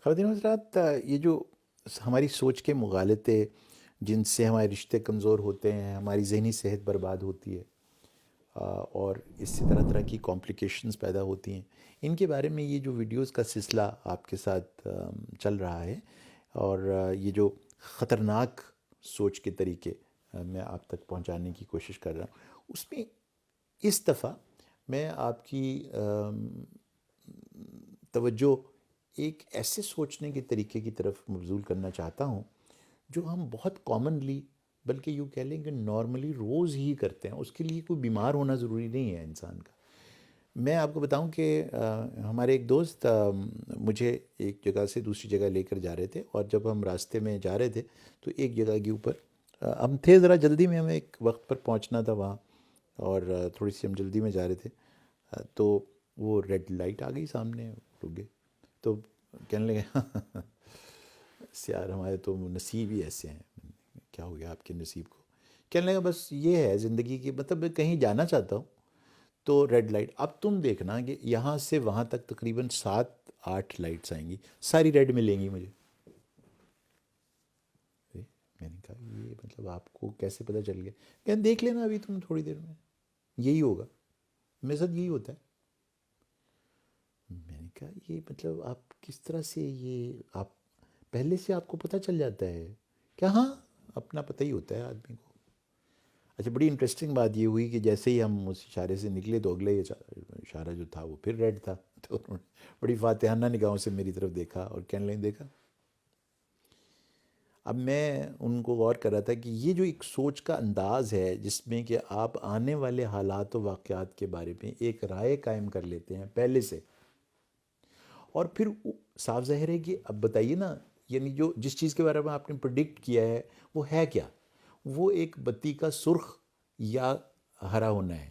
خواتین و حضرات، یہ جو ہماری سوچ کے مغالطے جن سے ہمارے رشتے کمزور ہوتے ہیں، ہماری ذہنی صحت برباد ہوتی ہے، اور اس سے طرح طرح کی کمپلیکیشنز پیدا ہوتی ہیں، ان کے بارے میں یہ جو ویڈیوز کا سلسلہ آپ کے ساتھ چل رہا ہے، اور یہ جو خطرناک سوچ کے طریقے میں آپ تک پہنچانے کی کوشش کر رہا ہوں، اس میں اس دفعہ میں آپ کی توجہ ایک ایسے سوچنے کے طریقے کی طرف مبذول کرنا چاہتا ہوں جو ہم بہت کامنلی، بلکہ یوں کہہ لیں کہ نارملی روز ہی کرتے ہیں. اس کے لیے کوئی بیمار ہونا ضروری نہیں ہے انسان کا. میں آپ کو بتاؤں کہ ہمارے ایک دوست مجھے ایک جگہ سے دوسری جگہ لے کر جا رہے تھے، اور جب ہم راستے میں جا رہے تھے تو ایک جگہ کے اوپر ہم تھے ذرا جلدی میں، ہمیں ایک وقت پر پہنچنا تھا وہاں، اور تھوڑی سی ہم جلدی میں جا رہے تھے. تو وہ ریڈ لائٹ آ گئی سامنے، رک گئے. تو کہنے لگے یار ہمارے تو نصیب ہی ایسے ہیں. کیا ہو گیا آپ کے نصیب کو؟ کہنے لگا بس یہ ہے زندگی کی، مطلب میں کہیں جانا چاہتا ہوں تو ریڈ لائٹ. اب تم دیکھنا کہ یہاں سے وہاں تک تقریباً 7-8 لائٹس آئیں گی، ساری ریڈ ملیں گی مجھے. میں نے کہا یہ مطلب آپ کو کیسے پتہ چل گیا؟ کہ دیکھ لینا ابھی تم تھوڑی دیر میں یہی ہوگا. میرے ساتھ یہی ہوتا ہے. میں نے کہا یہ مطلب آپ کس طرح سے، یہ آپ پہلے سے آپ کو پتہ چل جاتا ہے کیا؟ ہاں، اپنا پتہ ہی ہوتا ہے آدمی کو. اچھا، بڑی انٹرسٹنگ بات یہ ہوئی کہ جیسے ہی ہم اس اشارے سے نکلے تو اگلے اشارہ جو تھا وہ پھر ریڈ تھا. تو انہوں نے بڑی فاتحانہ نگاہوں سے میری طرف دیکھا اور کہنے لگے دیکھا. اب میں ان کو غور کر رہا تھا کہ یہ جو ایک سوچ کا انداز ہے جس میں کہ آپ آنے والے حالات و واقعات کے بارے میں ایک رائے قائم کر لیتے ہیں پہلے سے، اور پھر صاف ظاہر ہے کہ اب بتائیے نا، یعنی جو جس چیز کے بارے میں آپ نے پرڈکٹ کیا ہے وہ ہے کیا؟ وہ ایک بتی کا سرخ یا ہرا ہونا ہے.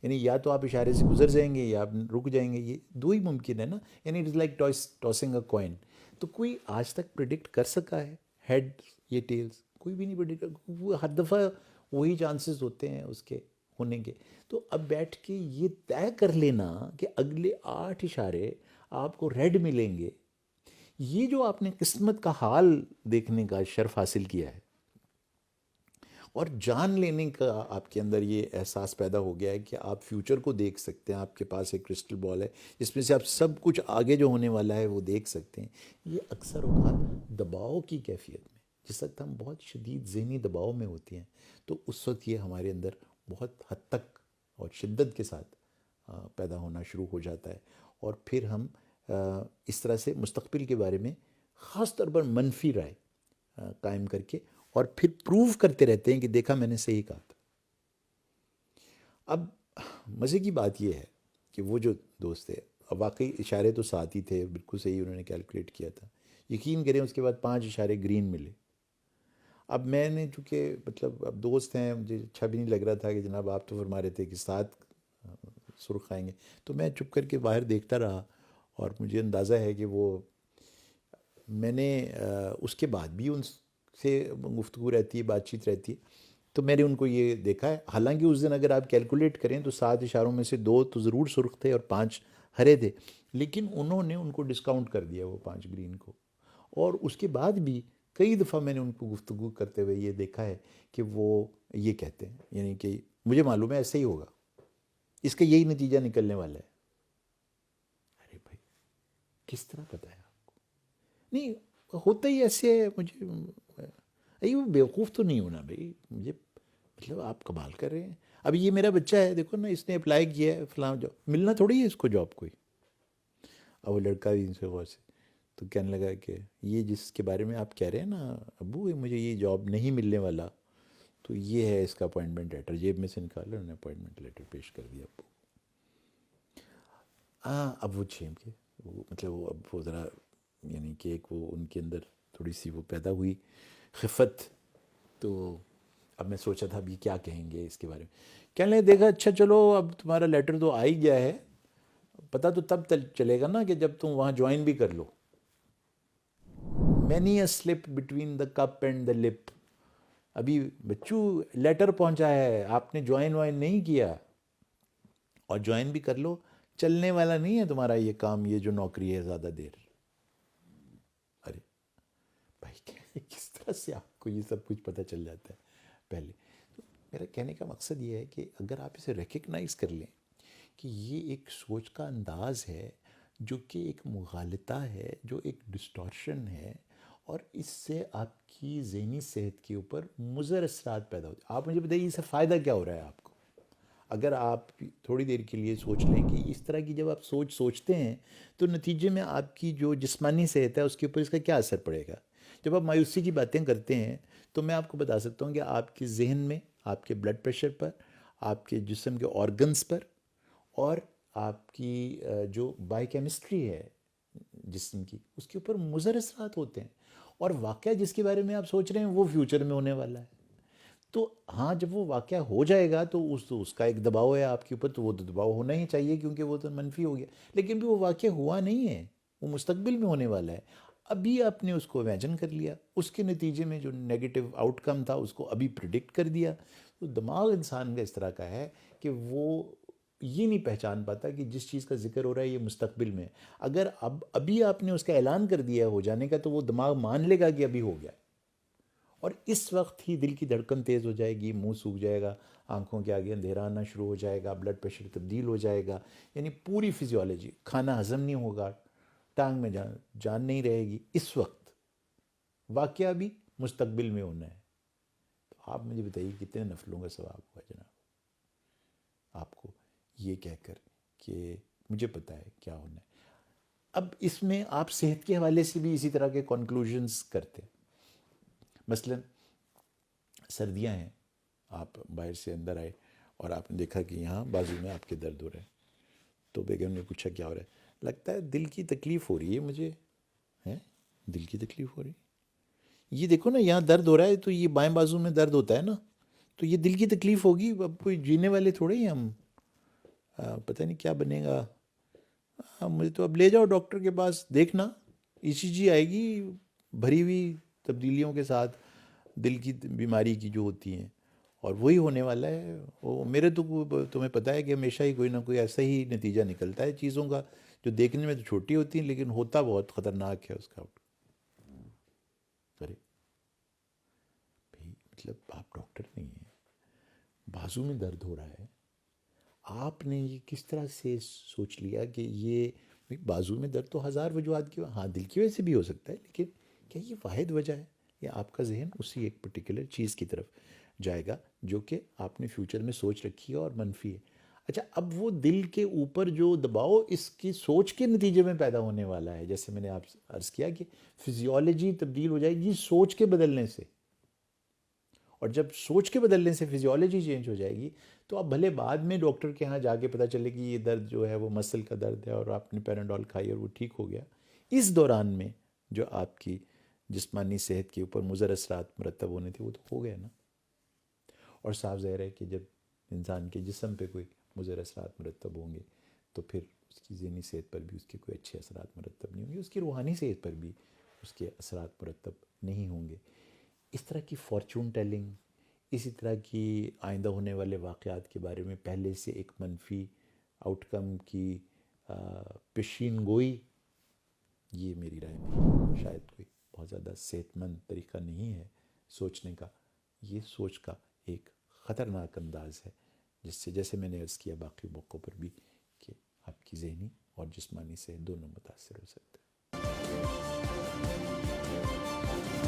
یعنی یا تو آپ اشارے سے گزر جائیں گے یا آپ رک جائیں گے، یہ دو ہی ممکن ہے نا. یعنی it is like tossing a coin. تو کوئی آج تک پرڈکٹ کر سکا ہے ہیڈ یہ ٹیلز؟ کوئی بھی نہیں پرڈکٹ. وہ ہر دفعہ وہی چانسز ہوتے ہیں اس کے ہونے کے. تو اب بیٹھ کے یہ طے کر لینا کہ اگلے 8 اشارے آپ کو ریڈ ملیں گے، یہ جو آپ نے قسمت کا حال دیکھنے کا شرف حاصل کیا ہے اور جان لینے کا آپ کے اندر یہ احساس پیدا ہو گیا ہے کہ آپ فیوچر کو دیکھ سکتے ہیں، آپ کے پاس ایک کرسٹل بال ہے جس میں سے آپ سب کچھ آگے جو ہونے والا ہے وہ دیکھ سکتے ہیں. یہ اکثر اوقات دباؤ کی کیفیت میں، جس وقت ہم بہت شدید ذہنی دباؤ میں ہوتے ہیں، تو اس وقت یہ ہمارے اندر بہت حد تک اور شدت کے ساتھ پیدا ہونا شروع ہو جاتا ہے. اور پھر ہم اس طرح سے مستقبل کے بارے میں خاص طور پر منفی رائے قائم کر کے اور پھر پروو کرتے رہتے ہیں کہ دیکھا میں نے صحیح کہا تھا. اب مزے کی بات یہ ہے کہ وہ جو دوست ہے، اب واقعی اشارے تو ساتھ ہی تھے، بالکل صحیح انہوں نے کیلکولیٹ کیا تھا. یقین کریں اس کے بعد 5 اشارے گرین ملے. اب میں نے چونکہ مطلب اب دوست ہیں، مجھے اچھا بھی نہیں لگ رہا تھا کہ جناب آپ تو فرما رہے تھے کہ 7 سرخ آئیں گے، تو میں چپ کر کے باہر دیکھتا رہا. اور مجھے اندازہ ہے کہ وہ میں نے اس کے بعد بھی ان سے گفتگو رہتی ہے، بات چیت رہتی ہے، تو میں نے ان کو یہ دیکھا ہے. حالانکہ اس دن اگر آپ کیلکولیٹ کریں تو 7 اشاروں میں سے 2 تو ضرور سرخ تھے اور 5 ہرے تھے، لیکن انہوں نے ان کو ڈسکاؤنٹ کر دیا وہ 5 گرین کو. اور اس کے بعد بھی کئی دفعہ میں نے ان کو گفتگو کرتے ہوئے یہ دیکھا ہے کہ وہ یہ کہتے ہیں، یعنی کہ مجھے معلوم ہے ایسے ہی ہوگا، اس کا یہی نتیجہ نکلنے والا ہے. ارے بھائی، کس طرح پتہ ہے آپ کو؟ نہیں، ہوتا ہی ایسے ہے. مجھے وہ بیوقوف تو نہیں ہونا بھائی، مجھے مطلب آپ کمال کر رہے ہیں. اب یہ میرا بچہ ہے، دیکھو نا، اس نے اپلائی کیا ہے فلاں جاب، ملنا تھوڑی ہے اس کو جاب کوئی. اب وہ لڑکا بھی ان سے غور سے تو کہنے لگا کہ یہ جس کے بارے میں آپ کہہ رہے ہیں نا ابو، مجھے یہ جاب نہیں ملنے والا، تو یہ ہے اس کا اپوائنٹمنٹ لیٹر. جیب میں سے نکالا، انہوں نے اپوائنٹمنٹ لیٹر پیش کر دیا ابو. ہاں، اب وہ چھیم کے وہ مطلب وہ اب وہ ذرا، یعنی کہ ایک وہ ان کے اندر تھوڑی سی وہ پیدا ہوئی خفت. تو اب میں سوچا تھا ابھی کیا کہیں گے اس کے بارے میں. کہنے لگے دیکھا اچھا چلو، اب تمہارا لیٹر تو آ ہی گیا ہے، پتہ تو تب چلے گا نا کہ جب تم وہاں جوائن بھی کر لو. Many a slip between the cup and the lip. ابھی بچو لیٹر پہنچا ہے، آپ نے جوائن وائن نہیں کیا، اور جوائن بھی کر لو، چلنے والا نہیں ہے تمہارا یہ کام، یہ جو نوکری ہے زیادہ دیر. طرح سے آپ کو یہ سب کچھ پتہ چل جاتا ہے پہلے. تو میرا کہنے کا مقصد یہ ہے کہ اگر آپ اسے ریکگنائز کر لیں کہ یہ ایک سوچ کا انداز ہے جو کہ ایک مغالطہ ہے، جو ایک ڈسٹورشن ہے، اور اس سے آپ کی ذہنی صحت کے اوپر مضر اثرات پیدا ہوتے ہیں. آپ مجھے بتائیے اس سے فائدہ کیا ہو رہا ہے آپ کو؟ اگر آپ تھوڑی دیر کے لیے سوچ لیں کہ اس طرح کی جب آپ سوچتے ہیں تو نتیجے میں آپ کی جو جسمانی صحت ہے اس کے اوپر اس کا کیا اثر پڑے گا. جب آپ مایوسی کی باتیں کرتے ہیں تو میں آپ کو بتا سکتا ہوں کہ آپ کے ذہن میں، آپ کے بلڈ پریشر پر، آپ کے جسم کے آرگنز پر، اور آپ کی جو بائی کیمسٹری ہے جسم کی، اس کے اوپر مضر اثرات ہوتے ہیں. اور واقعہ جس کے بارے میں آپ سوچ رہے ہیں وہ فیوچر میں ہونے والا ہے. تو ہاں، جب وہ واقعہ ہو جائے گا تو اس کا ایک دباؤ ہے آپ کے اوپر، تو وہ تو دباؤ ہونا ہی چاہیے کیونکہ وہ تو منفی ہو گیا. لیکن بھی وہ واقعہ ہوا نہیں ہے، وہ مستقبل میں ہونے والا ہے. ابھی آپ نے اس کو امیجن کر لیا، اس کے نتیجے میں جو نیگیٹو آؤٹ کم تھا اس کو ابھی پریڈکٹ کر دیا. تو دماغ انسان کا اس طرح کا ہے کہ وہ یہ نہیں پہچان پاتا کہ جس چیز کا ذکر ہو رہا ہے یہ مستقبل میں ہے. اگر ابھی آپ نے اس کا اعلان کر دیا ہو جانے کا تو وہ دماغ مان لے گا کہ ابھی ہو گیا. اور اس وقت ہی دل کی دھڑکن تیز ہو جائے گی، منہ سوکھ جائے گا، آنکھوں کے آگے اندھیرا آنا شروع ہو جائے گا، بلڈ پریشر تبدیل ہو جائے گا. یعنی پوری فزیولوجی، کھانا ہضم نہیں ہوگا، ٹانگ میں جان نہیں رہے گی. اس وقت واقعہ بھی مستقبل میں ہونا ہے. تو آپ مجھے بتائیے کتنے نفلوں کا ثواب ہوا جناب آپ کو یہ کہہ کر کہ مجھے پتہ ہے کیا ہونا ہے. اب اس میں آپ صحت کے حوالے سے بھی اسی طرح کے کنکلوژنز کرتے ہیں. مثلا سردیاں ہیں، آپ باہر سے اندر آئے اور آپ نے دیکھا کہ یہاں بازو میں آپ کے درد ہو رہا ہے. تو بیگم نے پوچھا کیا ہو رہا ہے؟ لگتا ہے دل کی تکلیف ہو رہی ہے مجھے. ہیں؟ دل کی تکلیف ہو رہی ہے؟ یہ دیکھو نا، یہاں درد ہو رہا ہے تو یہ بائیں بازو میں درد ہوتا ہے نا، تو یہ دل کی تکلیف ہوگی. اب کوئی جینے والے تھوڑے ہی ہم، پتہ نہیں کیا بنے گا. مجھے تو اب لے جاؤ ڈاکٹر کے پاس، دیکھنا ای سی جی آئے گی بھری ہوئی تبدیلیوں کے ساتھ دل کی بیماری کی جو ہوتی ہیں، اور وہی ہونے والا ہے. وہ میرے تو تمہیں پتہ ہے کہ ہمیشہ ہی کوئی نہ کوئی ایسا ہی نتیجہ نکلتا ہے چیزوں کا، جو دیکھنے میں تو چھوٹی ہوتی ہیں لیکن ہوتا بہت خطرناک ہے اس کا. ارے بھائی، مطلب آپ ڈاکٹر نہیں ہیں، بازو میں درد ہو رہا ہے، آپ نے یہ کس طرح سے سوچ لیا کہ یہ بازو میں درد تو ہزار وجوہات کی، ہاں دل کی وجہ سے بھی ہو سکتا ہے، لیکن کیا یہ واحد وجہ ہے؟ یا آپ کا ذہن اسی ایک پرٹیکولر چیز کی طرف جائے گا جو کہ آپ نے فیوچر میں سوچ رکھی ہے اور منفی ہے. اچھا، اب وہ دل کے اوپر جو دباؤ اس کی سوچ کے نتیجے میں پیدا ہونے والا ہے، جیسے میں نے آپ سے عرض کیا کہ فزیولوجی تبدیل ہو جائے گی سوچ کے بدلنے سے. اور جب سوچ کے بدلنے سے فزیولوجی چینج ہو جائے گی تو اب بھلے بعد میں ڈاکٹر کے ہاں جا کے پتہ چلے کہ یہ درد جو ہے وہ مسل کا درد ہے اور آپ نے پیراڈول کھائی اور وہ ٹھیک ہو گیا، اس دوران میں جو آپ کی جسمانی صحت کے اوپر مضر اثرات مرتب ہونے تھے وہ تو ہو گئے نا. اور صاف ظاہر ہے کہ جب انسان کے جسم پہ کوئی مضر اثرات مرتب ہوں گے تو پھر اس کی ذہنی صحت پر بھی اس کے کوئی اچھے اثرات مرتب نہیں ہوں گے، اس کی روحانی صحت پر بھی اس کے اثرات مرتب نہیں ہوں گے. اس طرح کی فارچون ٹیلنگ، اسی طرح کی آئندہ ہونے والے واقعات کے بارے میں پہلے سے ایک منفی آؤٹ کم کی پیشین گوئی، یہ میری رائے میں شاید کوئی بہت زیادہ صحت مند طریقہ نہیں ہے سوچنے کا. یہ سوچ کا ایک خطرناک انداز ہے جس سے، جیسے میں نے عرض کیا باقی موقعوں پر بھی، کہ آپ کی ذہنی اور جسمانی صحت دونوں متاثر ہو سکتے ہیں.